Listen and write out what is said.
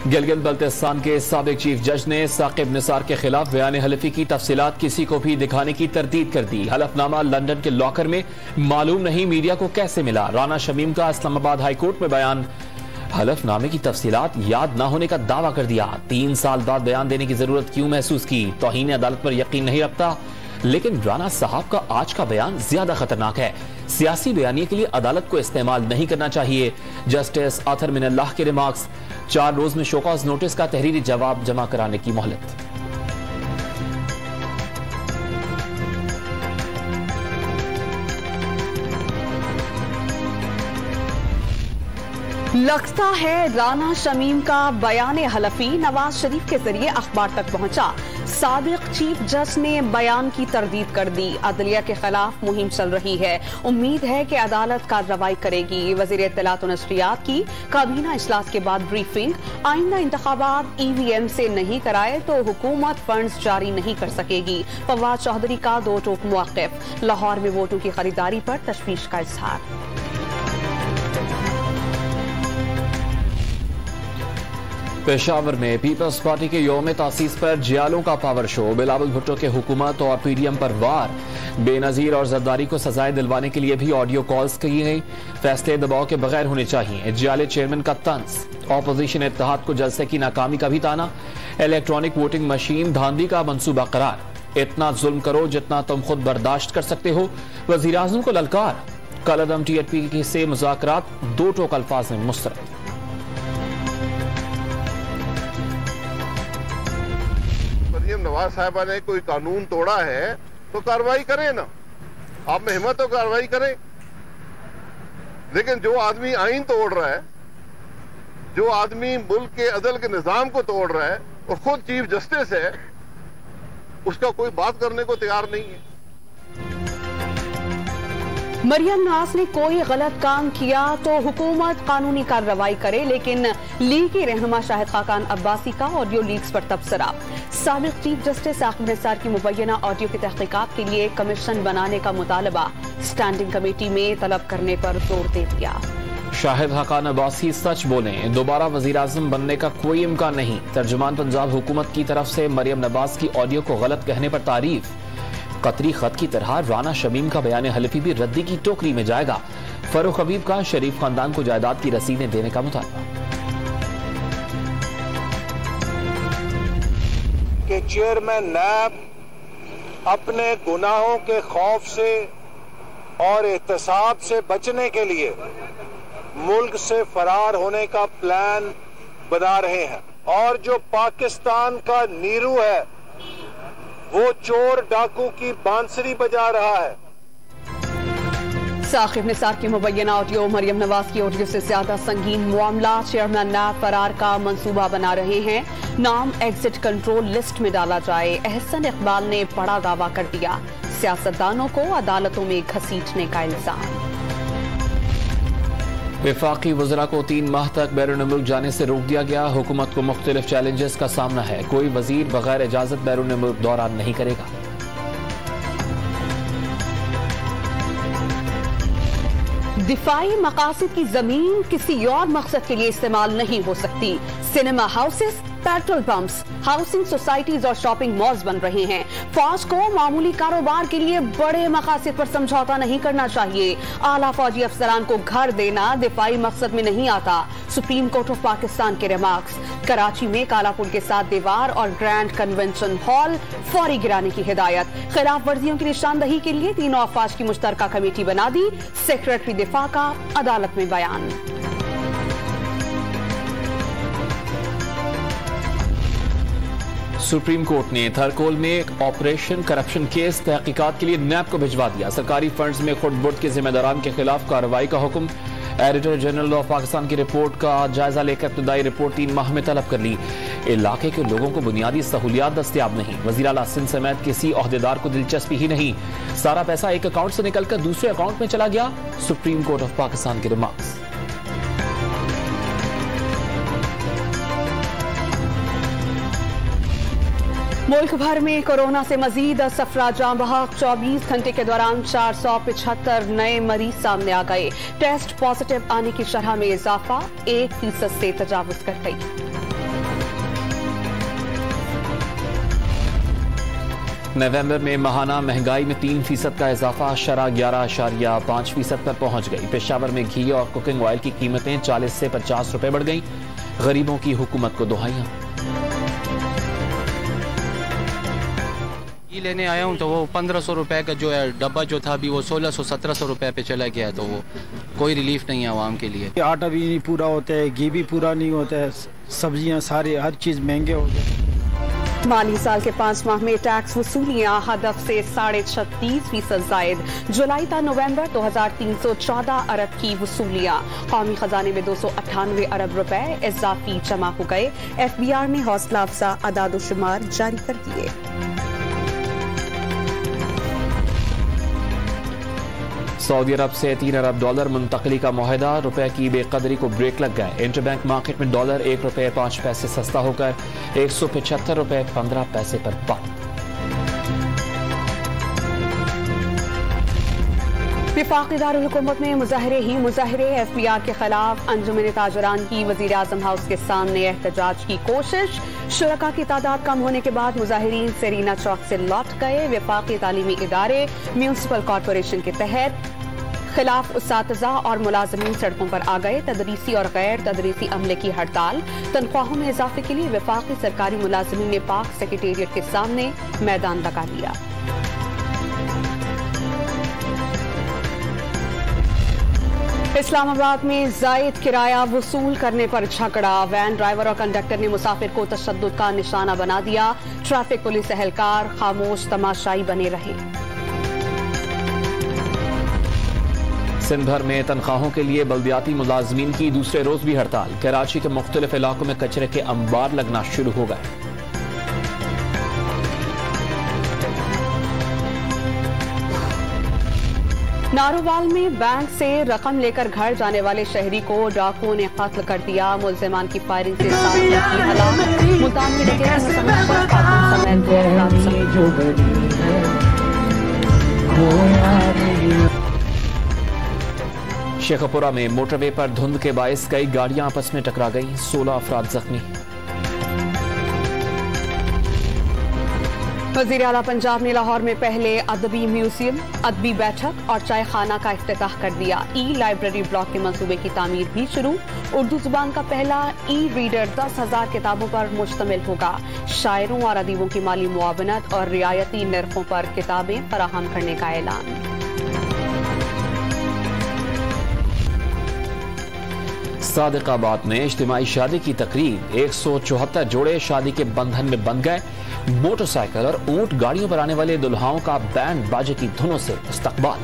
गिलगित बल्तिस्तान के साबिक चीफ जज ने साकिब निसार के खिलाफ बयान हलफी की तफसीलात किसी को भी दिखाने की तरदीद कर दी। हलफनामा लंदन के लॉकर में मालूम नहीं मीडिया को कैसे मिला। राना शमीम का इस्लामाबाद हाईकोर्ट में बयान, हलफनामे की तफसीलात याद न होने का दावा कर दिया। 3 साल बाद बयान देने की जरूरत क्यों महसूस की? तौहीन अदालत पर यकीन नहीं रखता। लेकिन राना साहब का आज का बयान ज्यादा खतरनाक है। सियासी बयानिए के लिए अदालत को इस्तेमाल नहीं करना चाहिए। जस्टिस आथर मिनल्लाह के रिमार्क्स, 4 रोज में शोकॉज नोटिस का तहरीरी जवाब जमा कराने की मोहलत। लगता है राना शमीम का बयान हलफी नवाज शरीफ के जरिए अखबार तक पहुंचा। साबिक चीफ जज ने बयान की तरदीद कर दी। अदलिया के खिलाफ मुहिम चल रही है। उम्मीद है कि अदालत कार्रवाई करेगी। वजीर इत्तलात और नशरियात की काबीना इजलास के बाद ब्रीफिंग, आइंदा इंतखाबात EVM से नहीं कराए तो हुकूमत फंड्स जारी नहीं कर सकेगी। फवाद चौधरी का 2 टोक मौक़िफ। लाहौर में वोटों की खरीदारी पर तशवीश का इजहार। पेशावर में पीपल्स पार्टी के यौम तासीस पर जियालों का पावर शो। बिलावल भुट्टो के हुकूमत और PDM पर वार। बेनजीर और जरदारी को सजाएं दिलवाने के लिए भी ऑडियो कॉल्स की गई। फैसले दबाव के बगैर होने चाहिए। जियाले चेयरमैन का तंज। ऑपोजिशन इत्तेहाद को जलसे की नाकामी का भी ताना। इलेक्ट्रॉनिक वोटिंग मशीन धांधली का मंसूबा करार। इतना जुल्म करो जितना तुम खुद बर्दाश्त कर सकते हो। वजीर आजम को ललकार। कलअदम TRP से मुज़ाकरात 2 टोक अल्फाज में मुस्तरद। नवाज साहबा ने कोई कानून तोड़ा है तो कार्रवाई करें ना। आप में हिम्मत तो कार्रवाई करें। लेकिन जो आदमी आईन तोड़ रहा है, जो आदमी मुल्क के अदल के निजाम को तोड़ रहा है और खुद चीफ जस्टिस है, उसका कोई बात करने को तैयार नहीं है। मरियम नवाज ने कोई गलत काम किया तो हुकूमत कानूनी कार्रवाई करे, लेकिन लीगी रहनुमा शाहिद खाकान अब्बासी का ऑडियो लीक्स पर तबसरा। साबिक चीफ जस्टिस साकिब निसार की मुबैना ऑडियो की तहकीकात के लिए कमीशन बनाने का मुतालबा स्टैंडिंग कमेटी में तलब करने पर जोर दे दिया। शाहिद खाकान अब्बासी सच बोले, दोबारा वजीर आजम बनने का कोई इम्कान नहीं। तर्जुमान पंजाब हुकूमत की तरफ से मरियम नवाज की ऑडियो को गलत कहने पर तारीफ। कतरी खत की तरह राना शमीम का बयान हलफी भी रद्दी की टोकरी में जाएगा। फरूख हबीब का शरीफ खानदान को जायदाद की रसीदें देने का मुतालबा। कि चेयरमैन नैब अपने गुनाहों के खौफ से और एहतसाब से बचने के लिए मुल्क से फरार होने का प्लान बना रहे हैं, और जो पाकिस्तान का नीरू है वो चोर डाकू की बांसुरी बजा रहा है। साकिब निसार की मुबैना ऑडियो मरियम नवाज की ऑडियो से ज्यादा संगीन मामला। चेयरमैन नैब फरार का मंसूबा बना रहे हैं। नाम एग्जिट कंट्रोल लिस्ट में डाला जाए। अहसन इकबाल ने बड़ा दावा कर दिया। सियासतदानों को अदालतों में घसीटने का इल्जाम। वफाकी वज़रा को 3 माह तक बैरून मुल्क जाने से रोक दिया गया। हुकूमत को मुख्तलिफ चैलेंजेस का सामना है। कोई वजीर बगैर इजाजत बैरून मुल्क दौरा नहीं करेगा। दिफाई मकासद की जमीन किसी और मकसद के लिए इस्तेमाल नहीं हो सकती। Cinema houses, petrol pumps, housing societies और शॉपिंग मॉल्स बन रहे हैं। फौज को मामूली कारोबार के लिए बड़े मकासद पर समझौता नहीं करना चाहिए। आला फौजी अफसरान को घर देना दिफाई मकसद में नहीं आता। सुप्रीम कोर्ट ऑफ पाकिस्तान के रिमार्क्स। कराची में काला पुल के साथ दीवार और ग्रैंड कन्वेंशन हॉल फौरी गिराने की हिदायत। खिलाफ वर्जियों की निशानदही के लिए 3 अफवाज की मुश्तरका कमेटी बना दी। सेक्रेटरी दिफा का अदालत में बयान। सुप्रीम कोर्ट ने थरकोल में एक ऑपरेशन करप्शन केस तहकीकात के लिए नैब को भिजवा दिया। सरकारी फंड्स में खुर्द-बुर्द के जिम्मेदारान के खिलाफ कार्रवाई का हुक्म। एडिटर जनरल ऑफ पाकिस्तान की रिपोर्ट का जायजा लेकर इब्तदाई रिपोर्ट 3 माह में तलब कर ली। इलाके के लोगों को बुनियादी सहूलियात दस्तयाब नहीं। वजीर आला सिंध समेत किसी ओहदेदार को दिलचस्पी ही नहीं। सारा पैसा एक अकाउंट से निकलकर दूसरे अकाउंट में चला गया। सुप्रीम कोर्ट ऑफ पाकिस्तान के रिमार्क्स। मुल्क भर में कोरोना से मजीद 10 अफराद जान बहक। 24 घंटे के दौरान 475 नए मरीज सामने आ गए। टेस्ट पॉजिटिव आने की शरह में इजाफा 1% से तजावुज कर गई। नवंबर में माहाना महंगाई में 3% का इजाफा, शरह 11.5% पर पहुंच गई। पेशावर में घी और कुकिंग ऑयल की कीमतें 40 से 50 रुपए बढ़ गईं। गरीबों की हुकूमत को दुहाइयां। घी लेने आया हूँ तो वो 1500 रुपए का जो है डब्बा जो था अभी वो 1600-1700 रुपए पे चला गया, तो वो कोई रिलीफ नहीं है आवाम के लिए। आटा भी नहीं पूरा होता है, घी भी पूरा नहीं होता है, सब्जियाँ सारे हर चीज़ महंगे हो गए। माली साल के 5 माह में टैक्स वसूलियां हदफ से 36.5% जायद। जुलाई था नवंबर 2314 अरब की वसूलियां। कौमी खजाने में 298 अरब रुपए इजाफी जमा हो गए। FBR ने हौसला अफजा अदाद-ओ-शुमार जारी कर दिए। सऊदी अरब से $3 अरब मुंतकली का मुआहदा, रुपए की बेकदरी को ब्रेक लग गए। इंटरबैंक मार्केट में डॉलर $1.05 सस्ता होकर 175 रुपए 15 पैसे पर बंद। विफाकी दारुल हुकूमत में मुजाहरे ही मुजाहरे। FBR के खिलाफ अंजुमन ताजरान की वजीर आजम हाउस के सामने एहतजाज की कोशिश। शुरका की तादाद कम होने के बाद मुजाहिरीन सेरीना चौक से लौट गए। विफाकी तालीमी इदारे म्यूनिसिपल कॉरपोरेशन के तहत खिलाफ उस्ताज़ा और मुलाजमीन सड़कों पर आ गए। तदरीसी और गैर तदरीसी अमले की हड़ताल। तनख्वाहों में इजाफे के लिए विफाकी सरकारी मुलाजमीन ने पाक सेक्रेटेरिएट के सामने मैदान लगा लिया। इस्लामाबाद में जायद किराया वसूल करने पर झगड़ा। वैन ड्राइवर और कंडक्टर ने मुसाफिर को तशद्दुद का निशाना बना दिया। ट्रैफिक पुलिस एहलकार खामोश तमाशाई बने रहे। सिंध भर में तनख्वाहों के लिए बल्दियाती मुलाजमीन की दूसरे रोज भी हड़ताल। कराची के मुख्तलिफ इलाकों में कचरे के अंबार लगना शुरू हो गए। नारोवाल में बैंक से रकम लेकर घर जाने वाले शहरी को डाकुओं ने कत्ल कर दिया। मुल्जिमान की फायरिंग से 7 लोग की हलाकत। मुल्तान में शेखपुरा में मोटरवे पर धुंध के बायस कई गाड़ियां आपस में टकरा गईं। 16 अफराद जख्मी। वज़ीर आला पंजाब ने लाहौर में पहले अदबी म्यूजियम, अदबी बैठक और चाय खाना का इफ्तिताह कर दिया। लाइब्रेरी ब्लॉक के मंसूबे की तामीर भी शुरू। उर्दू जुबान का पहला रीडर 10,000 किताबों पर मुश्तमिल होगा। शायरों और अदीबों की माली मुआवनत और रियायती नरखों पर किताबें फराहम करने का ऐलान। सादिकाबाद में इज्तिमाई शादी की तकरीब। 174 जोड़े शादी के बंधन में बंध गए। मोटरसाइकिल और ऊंट गाड़ियों पर आने वाले दुल्हाओं का बैंड बाजे की धुनों से इस्तकबाल।